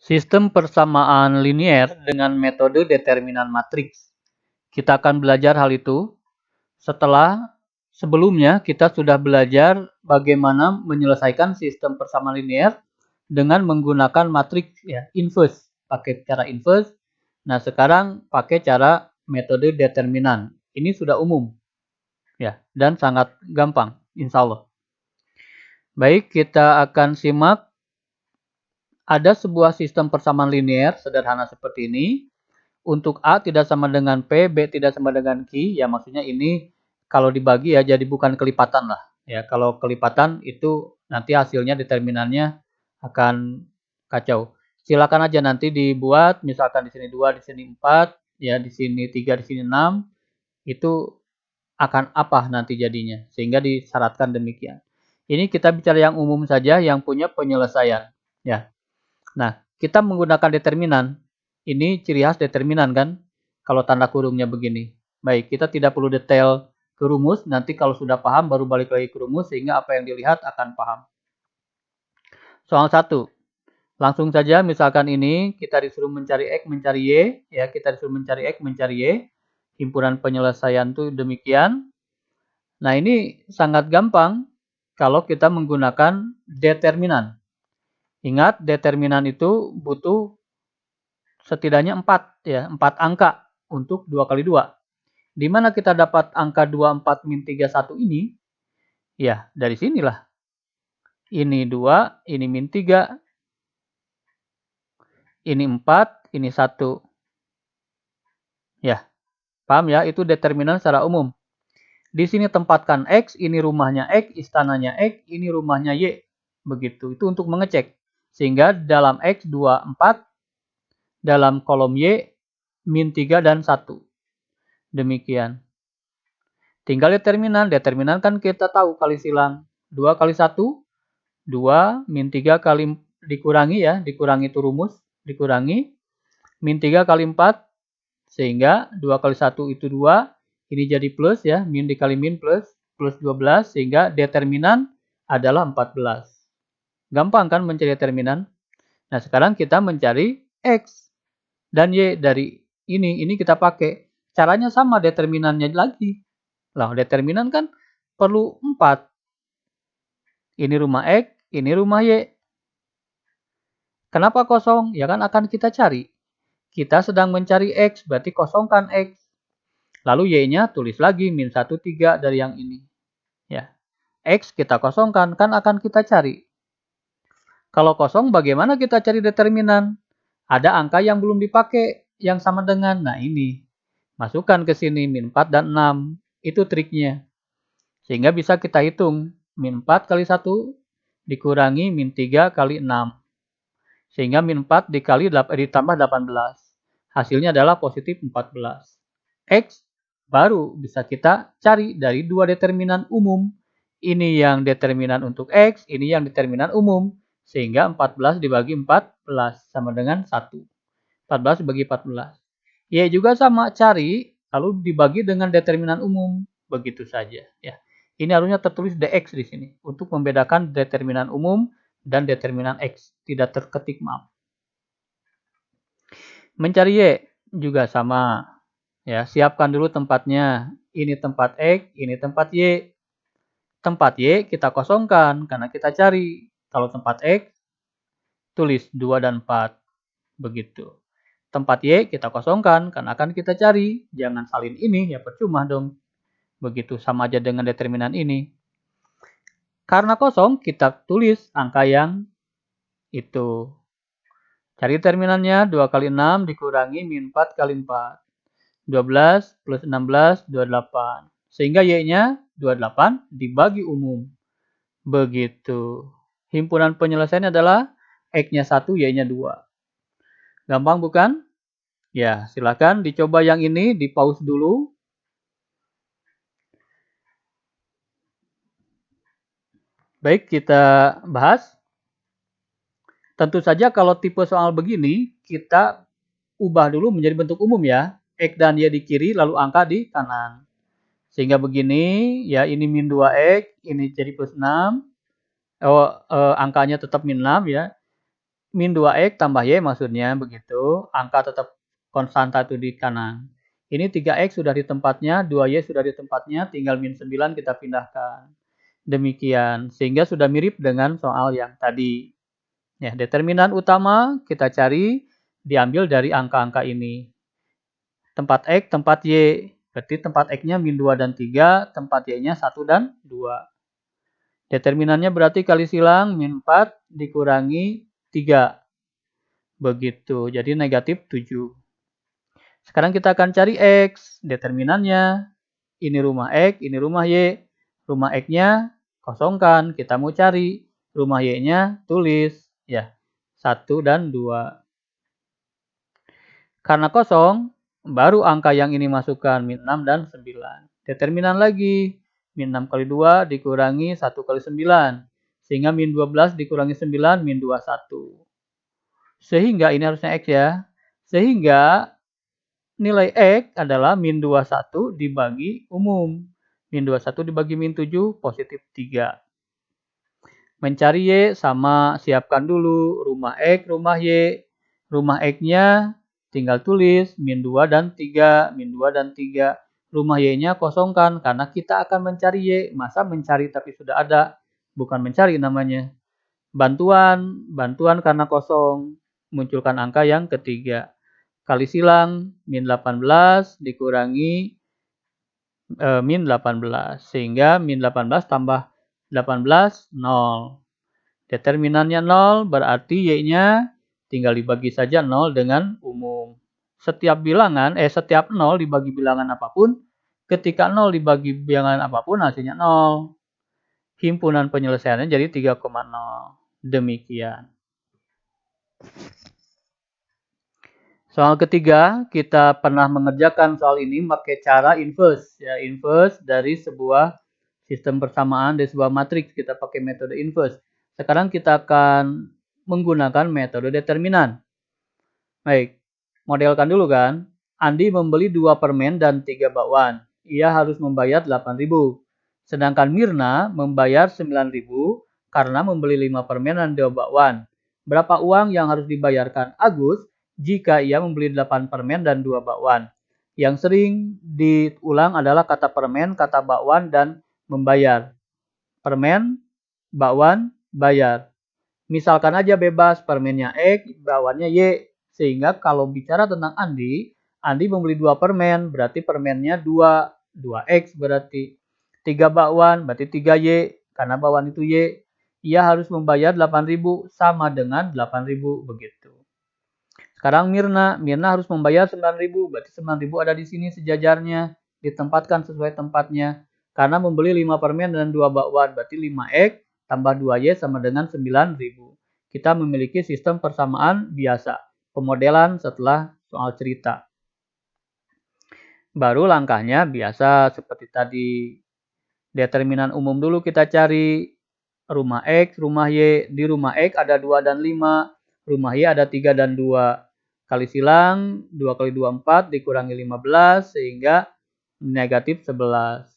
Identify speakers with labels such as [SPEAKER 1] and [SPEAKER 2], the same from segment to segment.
[SPEAKER 1] Sistem persamaan linier dengan metode determinan matriks. Kita akan belajar hal itu setelah sebelumnya kita sudah belajar bagaimana menyelesaikan sistem persamaan linier dengan menggunakan matriks ya, inverse, pakai cara inverse. Nah, sekarang pakai cara metode determinan. Ini sudah umum ya dan sangat gampang, insya Allah. Baik, kita akan simak. Ada sebuah sistem persamaan linier sederhana seperti ini. Untuk A tidak sama dengan P, B tidak sama dengan Q. Ya maksudnya ini kalau dibagi ya jadi bukan kelipatan lah. Ya kalau kelipatan itu nanti hasilnya determinannya akan kacau. Silakan aja nanti dibuat, misalkan di sini 2, di sini 4, ya di sini 3, di sini 6. Itu akan apa nanti jadinya. Sehingga disyaratkan demikian. Ini kita bicara yang umum saja yang punya penyelesaian. Ya. Nah, kita menggunakan determinan. Ini ciri khas determinan kan? Kalau tanda kurungnya begini. Baik, kita tidak perlu detail ke rumus. Nanti kalau sudah paham baru balik lagi ke rumus sehingga apa yang dilihat akan paham. Soal 1. Langsung saja misalkan ini kita disuruh mencari X, mencari Y. Ya, kita disuruh mencari X, mencari Y. Himpunan penyelesaian itu demikian. Nah, ini sangat gampang kalau kita menggunakan determinan. Ingat, determinan itu butuh setidaknya 4 ya, 4 angka untuk 2 kali 2. Di mana kita dapat angka 24 min 31 ini? Ya, dari sinilah. Ini 2, ini min 3. Ini 4, ini 1. Ya, paham ya? Itu determinan secara umum. Di sini tempatkan X, ini rumahnya X, istananya X, ini rumahnya Y. Begitu. Itu untuk mengecek. Sehingga dalam X 2, 4, dalam kolom Y min 3 dan 1. Demikian. Tinggal determinan. Determinan kan kita tahu kali silang. 2 kali 1, 2 min 3 kali dikurangi ya. Dikurangi itu rumus. Dikurangi. Min 3 kali 4. Sehingga 2 kali 1 itu 2. Ini jadi plus ya. Min dikali min plus. Plus 12. Sehingga determinan adalah 14. Gampang kan mencari determinan. Nah sekarang kita mencari X dan Y dari ini. Ini kita pakai. Caranya sama determinannya lagi. Lah, determinan kan perlu 4. Ini rumah X, ini rumah Y. Kenapa kosong? Ya kan akan kita cari. Kita sedang mencari X, berarti kosongkan X. Lalu Y-nya tulis lagi, min 1, 3 dari yang ini. Ya. X kita kosongkan, kan akan kita cari. Kalau kosong, bagaimana kita cari determinan? Ada angka yang belum dipakai, yang sama dengan, nah ini. Masukkan ke sini, min 4 dan 6. Itu triknya. Sehingga bisa kita hitung. Min 4 kali 1 dikurangi min 3 kali 6. Sehingga min 4 dikali ditambah 18. Hasilnya adalah positif 14. X baru bisa kita cari dari dua determinan umum. Ini yang determinan untuk X, ini yang determinan umum. Sehingga 14 dibagi 14 sama dengan 1. 14 dibagi 14. Y juga sama, cari lalu dibagi dengan determinan umum. Begitu saja ya. Ini harusnya tertulis dx di sini untuk membedakan determinan umum dan determinan x. Tidak terketik, maaf. Mencari y juga sama. Ya, siapkan dulu tempatnya. Ini tempat x, ini tempat y. Tempat y kita kosongkan karena kita cari. Kalau tempat x tulis 2 dan 4. Begitu. Tempat y kita kosongkan karena akan kita cari. Jangan salin ini, ya percuma dong. Begitu, sama aja dengan determinan ini. Karena kosong, kita tulis angka yang itu. Cari determinannya, 2 kali 6 dikurangi min 4 kali 4. 12 plus 16, 28. Sehingga Y-nya 28 dibagi umum. Begitu. Himpunan penyelesaiannya adalah X-nya 1, Y-nya 2. Gampang bukan? Ya, silakan dicoba yang ini, di pause dulu. Baik, kita bahas. Tentu saja kalau tipe soal begini, kita ubah dulu menjadi bentuk umum ya. X dan Y di kiri, lalu angka di kanan. Sehingga begini, ya ini min 2X, ini jadi plus 6. Angkanya tetap min 6 ya. min 2x tambah y maksudnya begitu. Angka tetap konstanta itu di kanan. Ini 3x sudah di tempatnya, 2y sudah di tempatnya, tinggal min 9 kita pindahkan. Demikian, sehingga sudah mirip dengan soal yang tadi. Ya, determinan utama kita cari diambil dari angka-angka ini. Tempat x, tempat y. Berarti tempat x-nya min 2 dan 3, tempat y-nya 1 dan 2. Determinannya berarti kali silang min 4 dikurangi 3. Begitu, jadi negatif 7. Sekarang kita akan cari x. Determinannya, ini rumah x, ini rumah y. Rumah x-nya kosongkan, kita mau cari. Rumah y-nya tulis, ya, 1 dan 2. Karena kosong, baru angka yang ini masukkan, min 6 dan 9. Determinan lagi, min 6 kali 2 dikurangi 1 kali 9. Sehingga min 12 dikurangi 9, min 21. Sehingga ini harusnya x ya. Sehingga nilai x adalah min 21 dibagi umum. Min 21 dibagi min 7, positif 3. Mencari y sama, siapkan dulu rumah x, rumah y. Rumah x-nya tinggal tulis min 2 dan 3, min 2 dan 3. Rumah y-nya kosongkan karena kita akan mencari y. Masa mencari tapi sudah ada? Bukan mencari namanya. Bantuan karena kosong. Munculkan angka yang ketiga. Kali silang min 18 dikurangi min 18. Sehingga min 18 tambah 18, 0. Determinannya 0 berarti y-nya tinggal dibagi saja 0 dengan umum. Setiap 0 dibagi bilangan apapun, ketika 0 dibagi bilangan apapun hasilnya 0. Himpunan penyelesaiannya jadi 3,0. Demikian. Soal ketiga, kita pernah mengerjakan soal ini pakai cara inverse. Ya, inverse dari sebuah sistem persamaan dari sebuah matriks. Kita pakai metode inverse. Sekarang kita akan menggunakan metode determinan. Baik, modelkan dulu kan. Andi membeli 2 permen dan 3 bakwan. Ia harus membayar 8.000. Sedangkan Mirna membayar 9.000 karena membeli 5 permen dan 2 bakwan. Berapa uang yang harus dibayarkan Agus jika ia membeli 8 permen dan 2 bakwan? Yang sering diulang adalah kata permen, kata bakwan, dan membayar. Permen, bakwan, bayar. Misalkan aja bebas, permennya X, bakwannya Y. Sehingga kalau bicara tentang Andi membeli 2 permen, berarti permennya 2. 2X berarti. 3 bakwan, berarti 3Y. Karena bakwan itu Y. Ia harus membayar 8.000 sama dengan 8.000 begitu. Sekarang Mirna harus membayar 9.000, berarti 9.000 ada di sini sejajarnya, ditempatkan sesuai tempatnya. Karena membeli 5 permen dan 2 bakwan, berarti 5X tambah 2Y sama dengan 9.000. Kita memiliki sistem persamaan biasa, pemodelan setelah soal cerita. Baru langkahnya biasa seperti tadi. Determinan umum dulu kita cari. Rumah X, rumah Y. Di rumah X ada 2 dan 5. Rumah Y ada 3 dan 2. Kali silang, 2 kali 2, 4, dikurangi 15, sehingga negatif 11.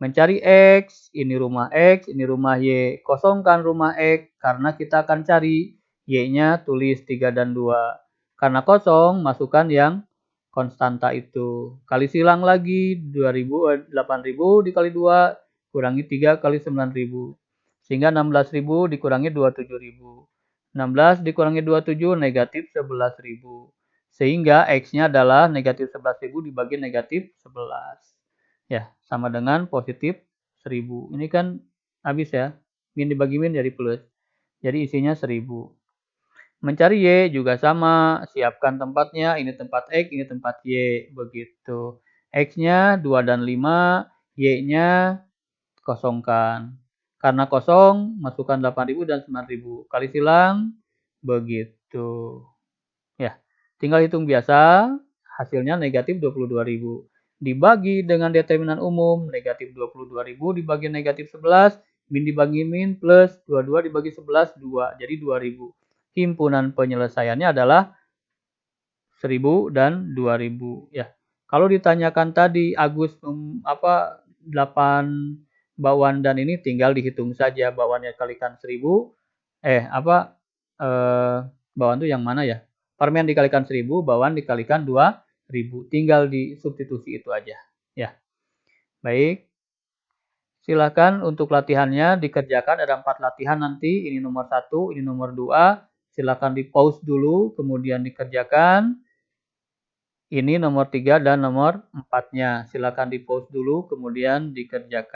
[SPEAKER 1] Mencari X, ini rumah X, ini rumah Y. Kosongkan rumah X, karena kita akan cari Y-nya tulis 3 dan 2. Karena kosong, masukkan yang konstanta itu. Kali silang lagi, 8.000 dikali 2, kurangi 3 kali 9.000. Sehingga 16.000 dikurangi 27.000. 16 dikurangi 27 negatif 11.000. Sehingga X-nya adalah negatif 11.000 dibagi negatif 11. Ya, sama dengan positif 1.000. Ini kan habis ya. Min dibagi min jadi plus. Jadi isinya 1.000. Mencari Y juga sama. Siapkan tempatnya. Ini tempat X, ini tempat Y. Begitu. X-nya 2 dan 5. Y-nya kosongkan. Karena kosong, masukkan 8.000 dan 9.000. Kali silang, begitu. Ya, tinggal hitung biasa, hasilnya negatif 22.000. Dibagi dengan determinan umum, negatif 22.000 dibagi negatif 11, min dibagi min, plus 22 dibagi 11, 2. Jadi 2.000. Himpunan penyelesaiannya adalah 1.000 dan 2.000. Ya, kalau ditanyakan tadi Agus 8 bakwan dan ini tinggal dihitung saja bakwannya kalikan 1.000, bawaan itu yang mana ya? Permen dikalikan 1000, bawaan dikalikan 2000. Tinggal disubstitusi itu aja. Ya. Baik. Silakan untuk latihannya dikerjakan. Ada 4 latihan nanti. Ini nomor 1, ini nomor 2. Silakan di pause dulu, kemudian dikerjakan. Ini nomor 3 dan nomor 4-nya. Silakan di pause dulu, kemudian dikerjakan.